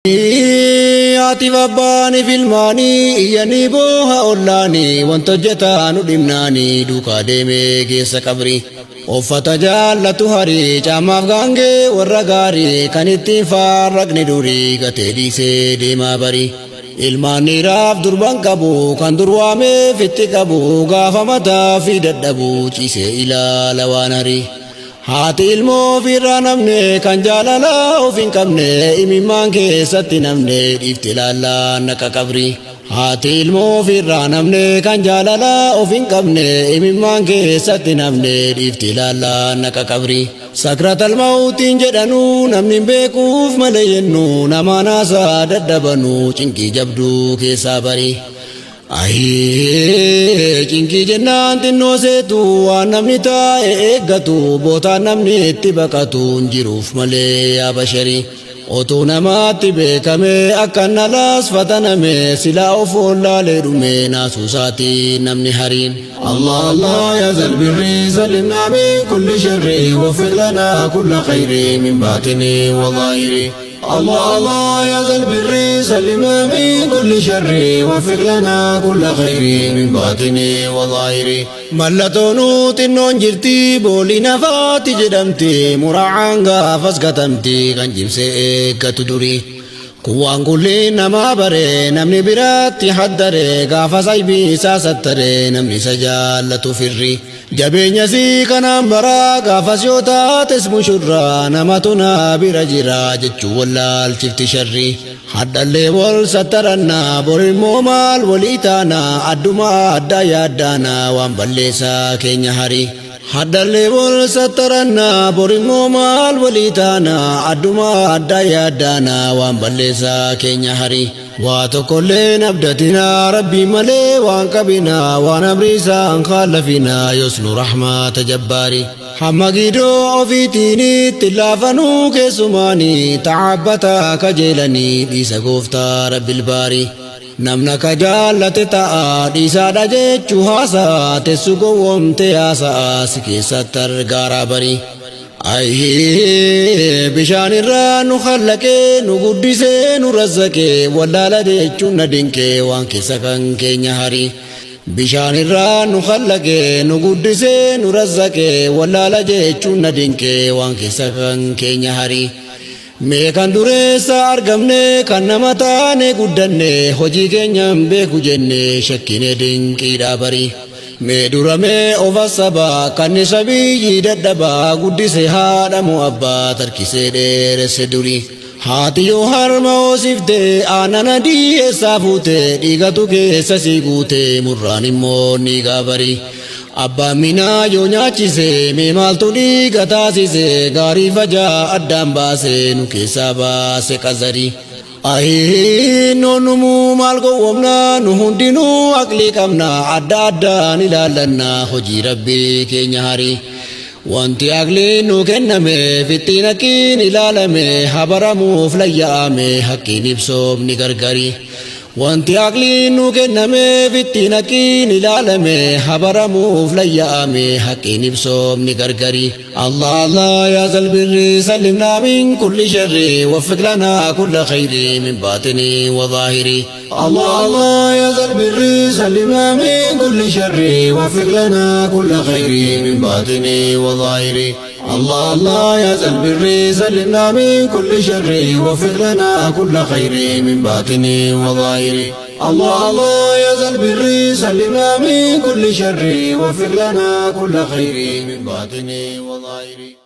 Ati babbaani filmaanii iyyanii booha ollaanii wanta hojjetaanu dhimnaanii duukaa deemee geessa qabrii uffata jaallatu harii caamaaf gaangee warra gaarii kan ittiin faarraqni durii gatee dhiisee deemaa barii ilmaan dhiiraaf durban qabu kan durwaameef itti qabu gaafa mataa fi dadhabu ciisee ilaala waan harii. Haati ilmoo firraa namne kan jaalala of hin qabne imimmaan keessatti namne dhiifti ilaallaa naqa qabrii. Haati ilmoo firraa namne kan jaalala of hin qabne imimmaan keessatti namne dhiifti ilaallaa naqa qabrii. Sakratal mawtiin jedhanuu namni hin beekuuf malee jennu nama naasaa dadhabanu cinqii jabduu keessaa barii. Cinqii jennaan xinnoo seetu waan namni taa'e eeggatu bootaan namni itti baqatu hin jiruuf malee yaa basharii. Otuu namaatti beekame akkan alaas fataname silaa of ollaalee dhume naasuu isaatii namni hariin. Allah Allah yaa zalbirri sallimnaa min kulli sharri waffiq lanaa kulla khayri min baatini wa zaahiri. الله الله يا ذا البر سلمنا من كل شر وفق لنا كل خير من باطن وظاهر ملتونو تنون جرتي بولي نفاتي جدمتي مراعان غافس قتمتي كان جمسي كتدوري كوان كل نما بري نمني براتي حدري غافس عيبي ساستري نمني سجالة فري Jabeenya si kanaan bara gaafas yoo taates mushurraa namatu na bira jira jechuu wallaalchifti sharri. Haddallee wal sattarannaa borimmoo maal walii taanaa adduma addaa yaaddaanaa waan balleessaa keenya harii. Haddallee wal sattarannaa borimmoo maal walii taanaa adduma addaa yaaddaanaa waan balleessaa keenya harii. Waa tokkollee nabdatinaa rabbii malee waan qabinaa waan abriisaan khalafinaa yoosnu rahmata jabbaari. Hamma giidoo ofiitiinitti laafanuu keessumaanii taabbataa kajeelanii dhiisa gooftaa rabbil baarii. Namna ka jaallate ta'a dhiisaadha jechuu haasa'a teessu gowwoomte haasa'a si keessatti argaaraa barii. Bishaan irraa nu khallaqee nu guddisee nu razzaqee wallaala jechuun na dinqee waan keessa kan keenya harii. Bishaan irraa nu khallaqee nu guddisee nu razzaqee wallaala jechuun na dinqee waan keessa kan keenya harii. Mee kan dureessa argamne kan nama taane guddanne hojii keenyaan beeku jenne shakkine dinqiidhaa barii. Mee duramee ofa sabaa kan isa biyyi dadhabaa guddise haadha moo abbaa tarkisee dheeresse durii. Haati yoo harma hoosiftee aannan adii eessaa fuutee dhiigatu keessa sii guutee murraan immoo ni gaabarii. Abbaan minaa yoo nyaachise mee maaltu dhiiga taasise gaarii fajaa addaan baase nu keessaa baase qazarii. Noonumuu maal gowwomna nu hundinuu aqlii qabna adda addaan ilaallannaa hojii rabbii keenya harii. Wanti aqliin nu kenname fittiin haqqiin ilaalame habaramuuf layya'ame haqqiin ibsoomni gargarii. Wanti aqliin nu kenname fittiin haqqiin ilaalame habaramuuf layya'ame haqqiin ibsoomni gargarii. Allah Allah yaa zalbirri sallimnaa min kulli sharri waffiq lanaa kulla khayri min baatini wa zaahiri. Allah Allah yaa zalbirri sallimnaa min kulli sharri waffiq lanaa kulla khayri min baatini wa zaahiri. الله الله يا ذا البر سلمنا من كل شر وفق لنا كل خير من باطن وظاهر. الله الله يا ذا البر سلمنا من كل شر وفق لنا كل خير من باطن وظاهر.